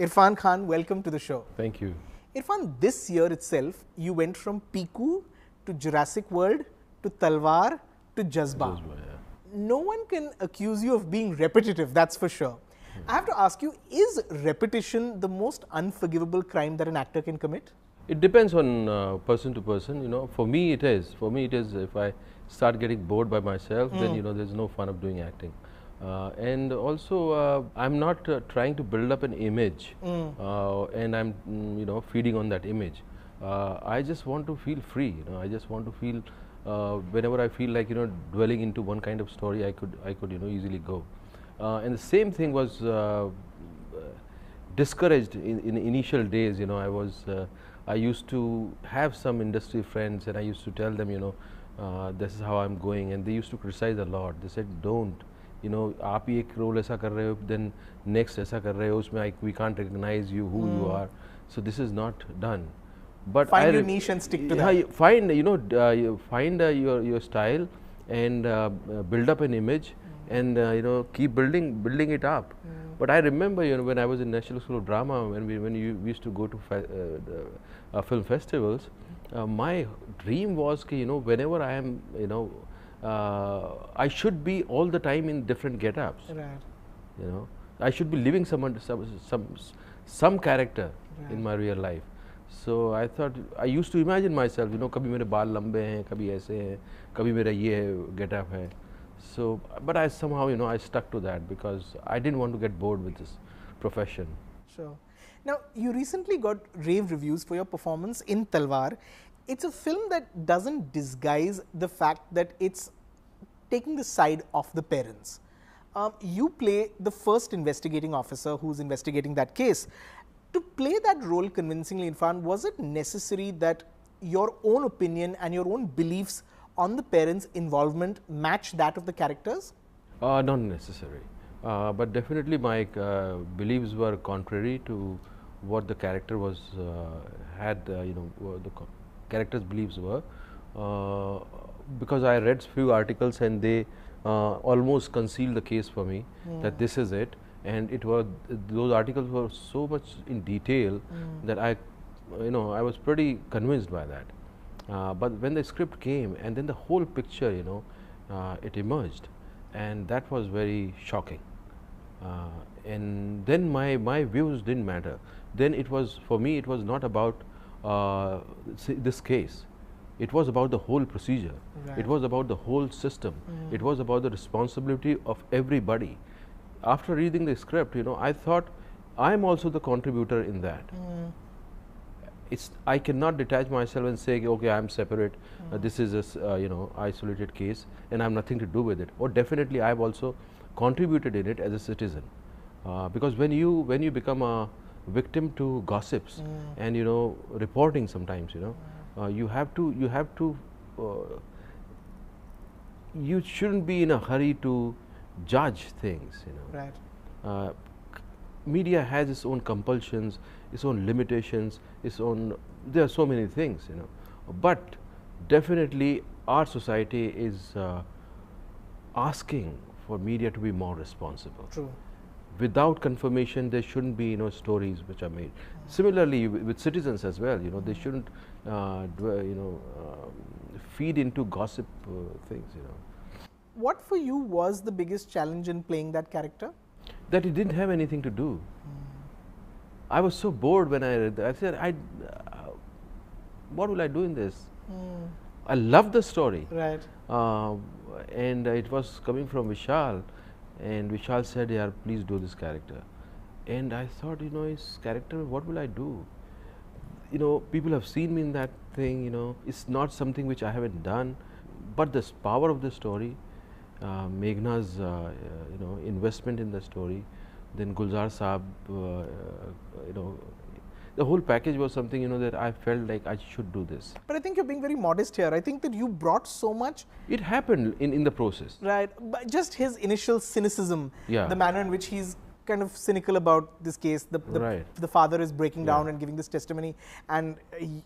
Irfan Khan, welcome to the show. Thank you. Irfan, this year itself, you went from Piku to Jurassic World to Talwar to Jazba. No one can accuse you of being repetitive, that's for sure. I have to ask you, is repetition the most unforgivable crime that an actor can commit? It depends on person to person, you know. For me it is. For me it is, if I start getting bored by myself, then, you know, there's no fun of doing acting. And also, I'm not trying to build up an image and I'm, you know, feeding on that image. I just want to feel free, you know. I just want to feel, whenever I feel like, you know, dwelling into one kind of story, I could, you know, easily go. And the same thing was discouraged in initial days, you know. I used to have some industry friends and I used to tell them, you know, this is how I'm going, and they used to criticize a lot. They said, don't, you know, आप ही एक role ऐसा कर रहे हो, then next ऐसा कर रहे हो, उसमें we can't recognize you, who you are. So this is not done. But find your niche and stick to that. Find, you know, you find your style and build up an image and, you know, keep building it up. But I remember, you know, when I was in National School of Drama, when we used to go to film festivals, my dream was, you know, whenever I am, you know, I should be all the time in different get-ups. Right. You know, I should be living some character in my real life. So I thought, I used to imagine myself, you know, कभी मेरे बाल लंबे हैं, कभी ऐसे हैं, कभी मेरा ये get-up है. So, but I somehow, you know, I stuck to that because I didn't want to get bored with this profession. Sure. Now, you recently got rave reviews for your performance in Talwar. It's a film that doesn't disguise the fact that it's taking the side of the parents. You play the first investigating officer who's investigating that case. To play that role convincingly, Irfan, was it necessary that your own opinion and your own beliefs on the parents' involvement match that of the characters? Not necessary. But definitely my beliefs were contrary to what the character was, you know, the character's beliefs were. Because I read few articles and they almost concealed the case for me, that this is it. And it was, those articles were so much in detail that I was pretty convinced by that. But when the script came and then the whole picture, you know, it emerged, and that was very shocking. And then my views didn't matter. Then it was, for me, it was not about this case. It was about the whole procedure. Right. It was about the whole system. It was about the responsibility of everybody. After reading the script, you know, I thought I'm also the contributor in that. I cannot detach myself and say, okay, I'm separate. This is a you know, isolated case, and I have nothing to do with it. Or definitely, I've also contributed in it as a citizen, because when you become a victim to gossips and, you know, reporting sometimes, you know, you shouldn't be in a hurry to judge things, you know. Right. Media has its own compulsions, its own limitations, there are so many things, you know. But definitely our society is asking for media to be more responsible. True. Without confirmation, there shouldn't be, you know, stories which are made. Similarly, with citizens as well, you know, they shouldn't, feed into gossip things, you know. What for you was the biggest challenge in playing that character? That it didn't have anything to do. I was so bored when I read that. I said, what will I do in this? I loved the story. Right. And it was coming from Vishal, and Vishal said, yeah, please do this character. And I thought, you know, his character, what will I do? You know, people have seen me in that thing, you know. It's not something which I haven't done, but this power of the story, Meghna's, you know, investment in the story, then Gulzar Saab, you know, the whole package was something, you know, that I felt like I should do this. But I think you're being very modest here. I think that you brought so much. It happened in the process. Right. But just his initial cynicism, Yeah. the manner in which he's kind of cynical about this case. The father is breaking down and giving this testimony, and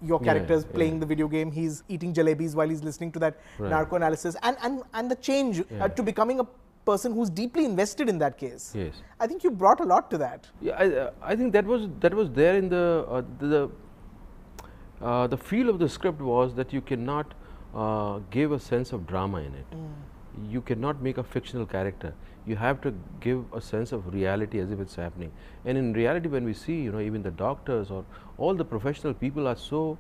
your character is playing the video game. He's eating jalebis while he's listening to that narco analysis, and the change to becoming person who's deeply invested in that case. Yes. I think you brought a lot to that. Yeah, I think that was there in the feel of the script was that you cannot give a sense of drama in it. You cannot make a fictional character. You have to give a sense of reality as if it's happening. And in reality, when we see, even the doctors or all the professional people are so,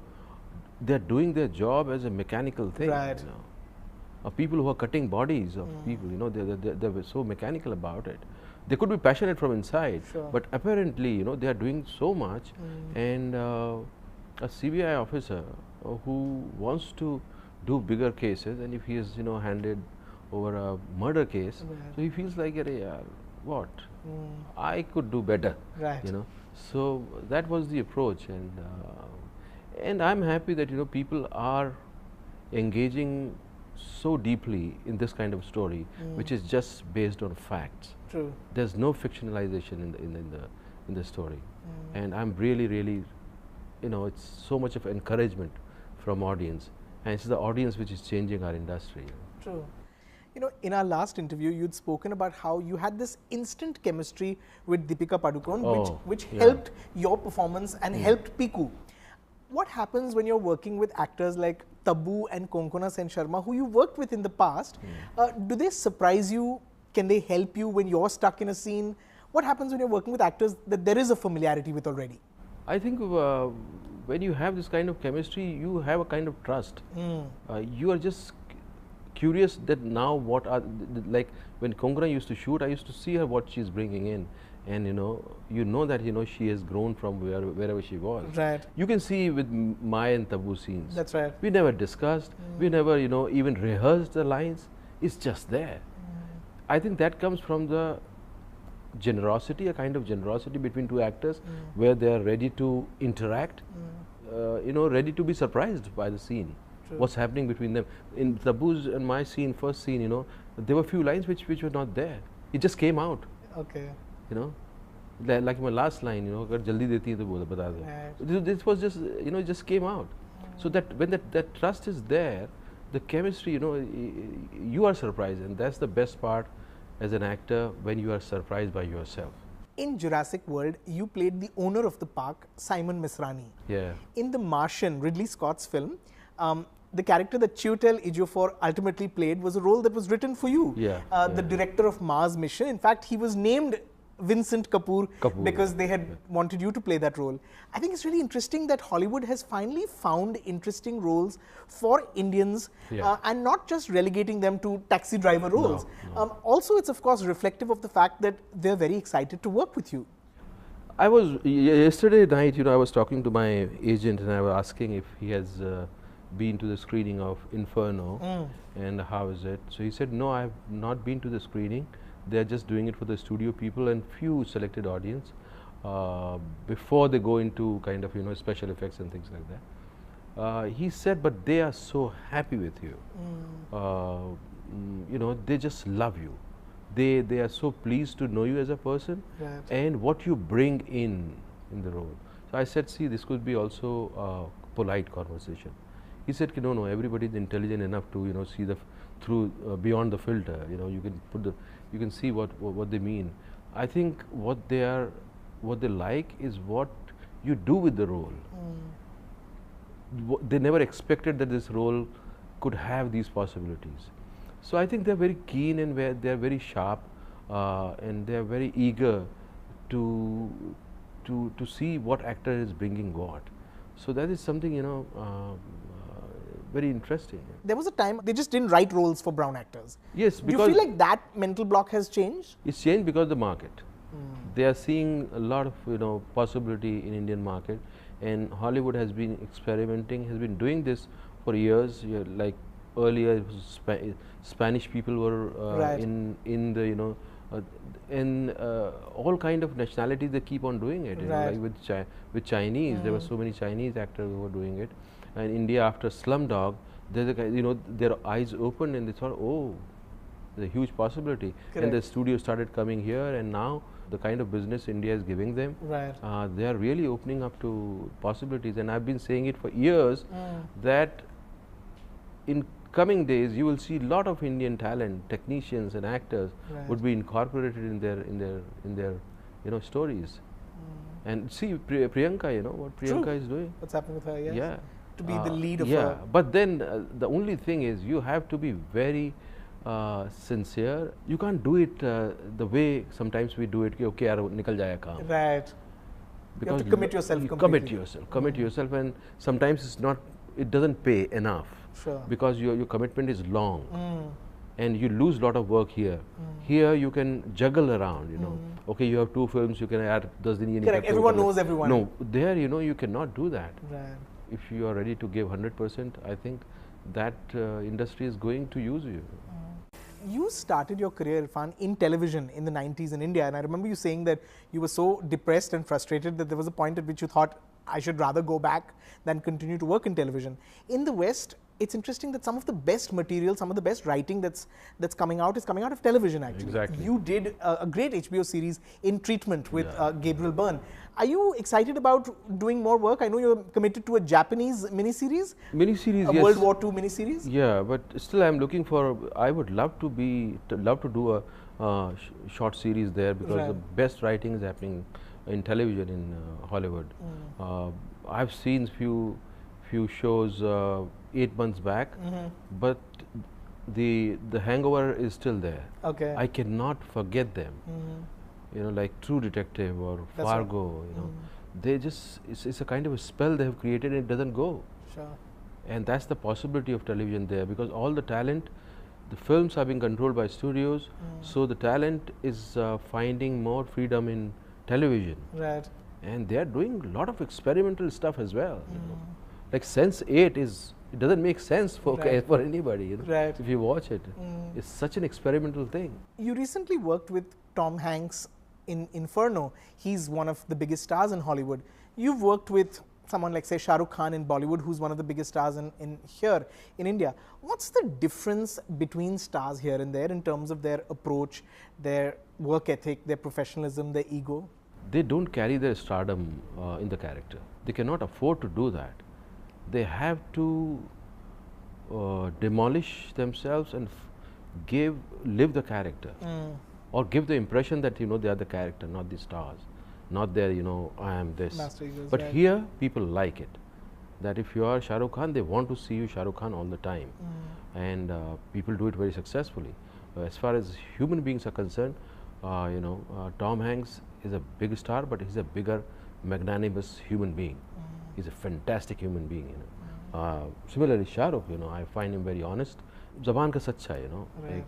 they're doing their job as a mechanical thing. Right. Of people who are cutting bodies of people, they're so mechanical about it. They could be passionate from inside, Sure. but apparently, they are doing so much. And a CBI officer who wants to do bigger cases, and if he is, handed over a murder case, so he feels like, what? I could do better. Right. So that was the approach, and I'm happy that people are engaging so deeply in this kind of story, which is just based on facts. True. There's no fictionalization in the story, and I'm really, it's so much of encouragement from audience, and it's the audience which is changing our industry. True. In our last interview, you'd spoken about how you had this instant chemistry with Deepika Padukone, which helped your performance and helped Piku. What happens when you're working with actors like Tabu and Konkona Sen Sharma, who you worked with in the past? Do they surprise you? Can they help you when you're stuck in a scene? What happens when you're working with actors that there is a familiarity with already? I think when you have this kind of chemistry, you have a kind of trust. You are just curious that now what are, like when Konkona used to shoot, I used to see her what she's bringing in. And that she has grown from wherever she was. Right. You can see with Maya and Tabu scenes. That's right. We never discussed. We never even rehearsed the lines. It's just there. I think that comes from the generosity, a kind of generosity between two actors, where they are ready to interact. Ready to be surprised by the scene. True. What's happening between them. In Tabu's and my scene, first scene, there were few lines which were not there. It just came out. Okay. Like my last line, अगर जल्दी देती है तो बोल बता दो. This was just, it just came out. So that when that trust is there, the chemistry, you are surprised, and that's the best part as an actor, when you are surprised by yourself. In Jurassic World, you played the owner of the park, Simon Misrani. Yeah. In The Martian, Ridley Scott's film, the character that Chiwetel Ejiofor ultimately played was a role that was written for you. Yeah. The director of Mars Mission. In fact, he was named Vincent Kapoor because they had wanted you to play that role. I think it's really interesting that Hollywood has finally found interesting roles for Indians and not just relegating them to taxi driver roles. No. Also, it's of course reflective of the fact that they're very excited to work with you. I was, yesterday night, I was talking to my agent and I was asking if he has been to the screening of Inferno and how is it. So he said, no, I have not been to the screening. They're just doing it for the studio people and few selected audience before they go into kind of special effects and things like that. He said, but they are so happy with you. They just love you. They are so pleased to know you as a person and what you bring in the role. So I said, see, this could be also a polite conversation. He said, no, everybody is intelligent enough to see the through beyond the filter. You can see what they mean. I think what they like is what you do with the role. They never expected that this role could have these possibilities. So I think they're very keen and they're very sharp and they're very eager to see what actor is bringing what. So that is something very interesting. There was a time they just didn't write roles for brown actors. Yes, because do you feel like that mental block has changed? It's changed because of the market. They are seeing a lot of possibility in Indian market, and Hollywood has been experimenting, has been doing this for years. Like earlier, it was Spanish people were in the and all kind of nationalities they keep on doing it. Like with Chinese, there were so many Chinese actors who were doing it. And India, after Slumdog, their eyes opened and they thought, oh, there's a huge possibility. Correct. And the studio started coming here, and now the kind of business India is giving them, they are really opening up to possibilities. And I've been saying it for years that in coming days you will see a lot of Indian talent, technicians and actors would be incorporated in their stories. And see Priyanka, what Priyanka is doing. What's happening with her? Yes. Yeah. To be the lead of yeah, a. but then the only thing is you have to be very sincere. You can't do it the way sometimes we do it. कि okay, यार निकल जाएगा काम. Right. Because you have to commit yourself completely. Commit yourself, and sometimes it's not. It doesn't pay enough. Sure. Because your commitment is long. And you lose a lot of work here. Here you can juggle around, Okay, you have 2 films, you can add 10 दिन. Correct, everyone knows everyone. No, there you cannot do that. Right. If you are ready to give 100%, I think that industry is going to use you. You started your career, Irfan, in television in the 90s in India, and I remember you saying that you were so depressed and frustrated that there was a point at which you thought, I should rather go back than continue to work in television. In the West, it's interesting that some of the best material, some of the best writing that's coming out is coming out of television actually. Exactly. You did a great HBO series, In Treatment, with Gabriel Byrne. Are you excited about doing more work? I know you're committed to a Japanese miniseries. Miniseries, a yes. World War II miniseries. Yeah, but still I'm looking for, I would love to do a short series there, because the best writing is happening in television in Hollywood. I've seen few shows 8 months back, but the hangover is still there. Okay. I cannot forget them. Like True Detective or That's Fargo. They just it's a kind of a spell they have created, and it doesn't go. Sure. And that's the possibility of television there, because all the talent, the films are being controlled by studios, so the talent is finding more freedom in television. Right. And they are doing a lot of experimental stuff as well. Like Sense8 it doesn't make sense for anybody. Right. If you watch it, it's such an experimental thing. You recently worked with Tom Hanks in Inferno. He's one of the biggest stars in Hollywood. You've worked with someone like, say, Shah Rukh Khan in Bollywood, who's one of the biggest stars in here in India. What's the difference between stars here and there in terms of their approach, their work ethic, their professionalism, their ego? They don't carry their stardom in the character. They cannot afford to do that. They have to demolish themselves and live the character, or give the impression that they are the character, not the stars, not their I am this. But here people like it. That if you are Shah Rukh Khan, they want to see you Shah Rukh Khan all the time, and people do it very successfully. As far as human beings are concerned, Tom Hanks is a big star, but he's a bigger, magnanimous human being. He's a fantastic human being. Similarly, Shah Rukh, I find him very honest. ज़बान का सच्चा है, एक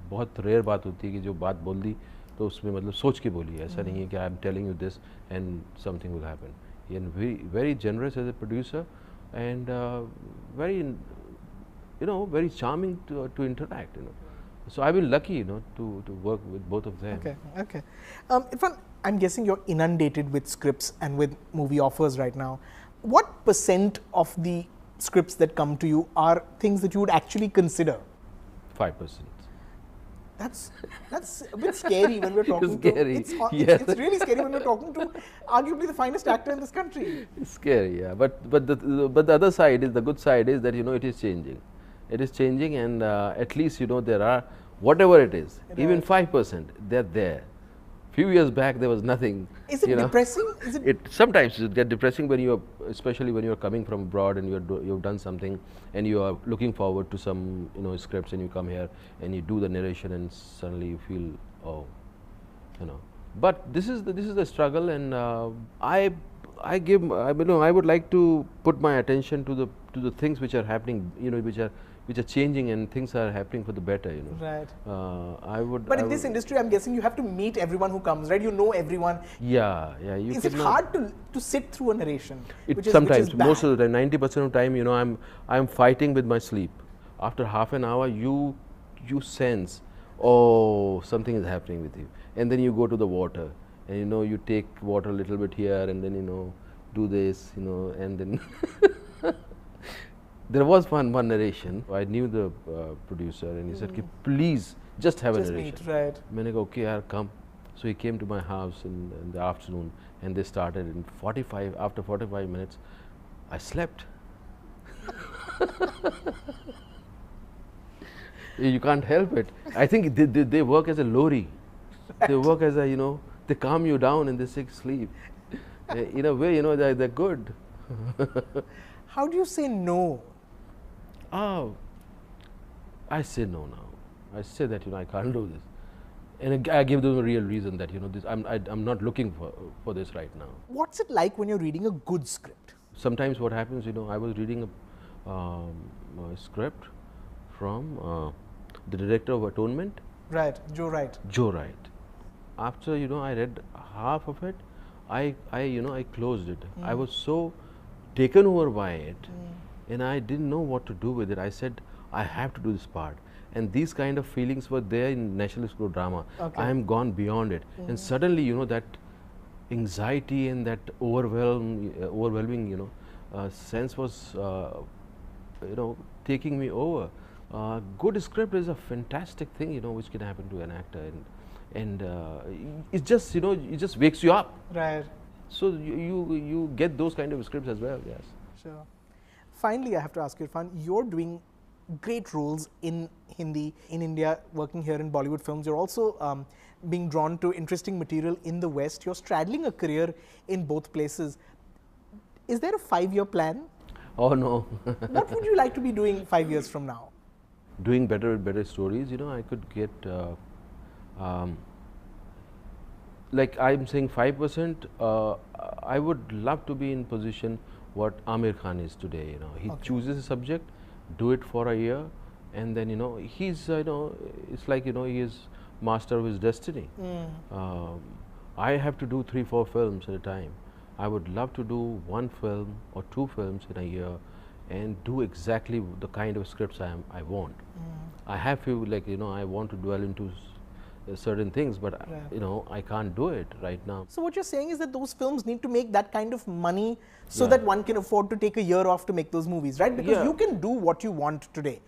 बहुत rare बात होती है कि जो बात बोल दी तो उसमें मतलब सोच के बोली है, ऐसा नहीं है कि I am telling you this and something will happen. And very generous as a producer, and very charming to interact. So I've been lucky, to work with both of them. Okay. Irfan, I'm guessing you're inundated with scripts and with movie offers right now. What % of the scripts that come to you are things that you would actually consider? 5%. That's a bit scary when we're talking scary. It's really scary when we're talking to arguably the finest actor in this country. It's scary, yeah. But the other side is, the good side is that it is changing. It is changing, and at least there are, whatever it is, even 5%, they're there. Few years back there was nothing. Is it depressing? Sometimes it gets depressing when especially when you're coming from abroad and you've done something and you are looking forward to some scripts, and you come here and you do the narration and suddenly you feel But this is the struggle, and I would like to put my attention to the things which are happening, which are changing, and things are happening for the better, Right. But in this industry, I'm guessing you have to meet everyone who comes, right? You know everyone. Yeah. Is it hard to sit through a narration? Sometimes, most of the time, 90% of the time, I'm fighting with my sleep. After half an hour, you sense, oh, something is happening with you, and then you go to the water, and you take water a little bit here, and then do this, and then. There was one narration. I knew the producer, and he said, please just have a narration. Meet, right. I go, okay, yaar, come. So he came to my house in the afternoon, and they started. After 45 minutes, I slept. You can't help it. I think they work as a lorry. They work as a, you know, they calm you down and they say sleep. In a way, you know, they're good. How do you say no? Oh, I say no now. I say that, you know, I can't do this. And I give them a real reason that, you know, this, I'm not looking for this right now. What's it like when you're reading a good script? Sometimes what happens, you know, I was reading a script from the director of Atonement. Right, Joe Wright. Joe Wright. After, you know, I read half of it, I closed it. I was so taken over by it, and I didn't know what to do with it. I said, I have to do this part. And these kind of feelings were there in National School of Drama. Okay. I am gone beyond it. And suddenly, you know, that anxiety and that overwhelming, you know, sense was, you know, taking me over. Good script is a fantastic thing, you know, which can happen to an actor, and it just, you know, it just wakes you up. Right. So you get those kind of scripts as well. Yes. Sure. Finally, I have to ask you, Irfan, you're doing great roles in Hindi in India, working here in Bollywood films. You're also being drawn to interesting material in the West. You're straddling a career in both places. Is there a 5-year plan? Oh no. What would you like to be doing 5 years from now? Doing better stories. You know, I could get like I'm saying 5%. I would love to be in position what Amir Khan is today. You know, he chooses a subject, do it for a year, and then, you know, he's, you know, it's like, you know, he is master of his destiny. I have to do 3-4 films at a time. I would love to do 1 film or 2 films in a year and do exactly the kind of scripts I want. I have few, like, you know, I want to dwell into certain things, but you know, I can't do it right now. So what you're saying is that those films need to make that kind of money so that one can afford to take a year off to make those movies, right? Because you can do what you want today.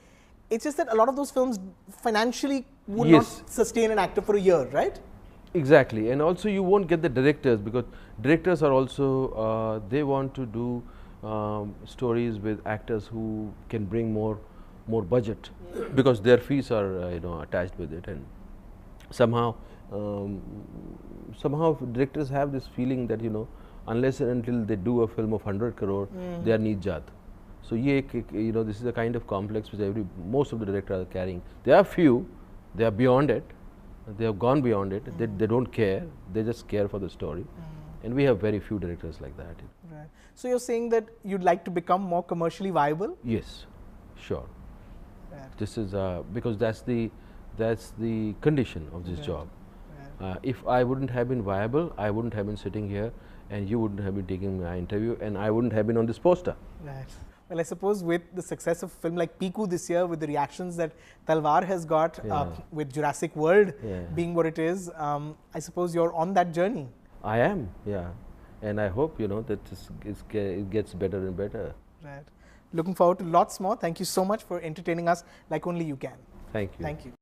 It's just that a lot of those films financially would not sustain an actor for a year, right? Exactly. And also you won't get the directors, because directors are also, they want to do stories with actors who can bring more budget, because their fees are, you know, attached with it. And somehow directors have this feeling that, you know, unless and until they do a film of 100 crore, they are neet jaat. So you know, this is a kind of complex which most of the directors are carrying. There are few, they are beyond it, they have gone beyond it, they don't care, they just care for the story. And we have very few directors like that. Right. So you're saying that you'd like to become more commercially viable? Yes, sure. Right. This is because that's the condition of this job. If I wouldn't have been viable, I wouldn't have been sitting here, and you wouldn't have been taking my interview, and I wouldn't have been on this poster. Right. Well, I suppose with the success of a film like Piku this year, with the reactions that Talwar has got, with Jurassic World being what it is, I suppose you're on that journey. I am, and I hope, you know, that it gets better and better. Right. Looking forward to lots more. Thank you so much for entertaining us like only you can. Thank you. Thank you.